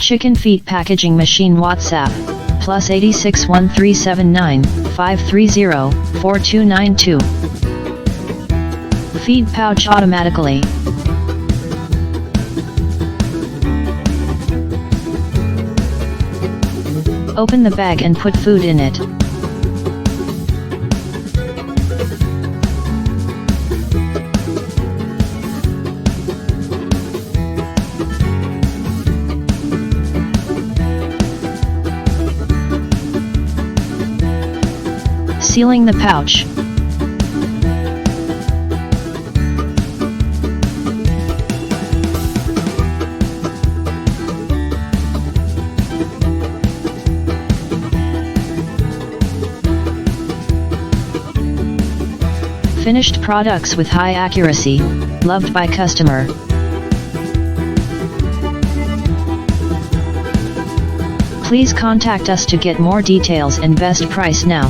Chicken feet packaging machine WhatsApp, +86 1379 530 4292. Feed pouch automatically. Open the bag and put food in it. Sealing the pouch. Finished products with high accuracy, loved by customer. Please contact us to get more details and best price now.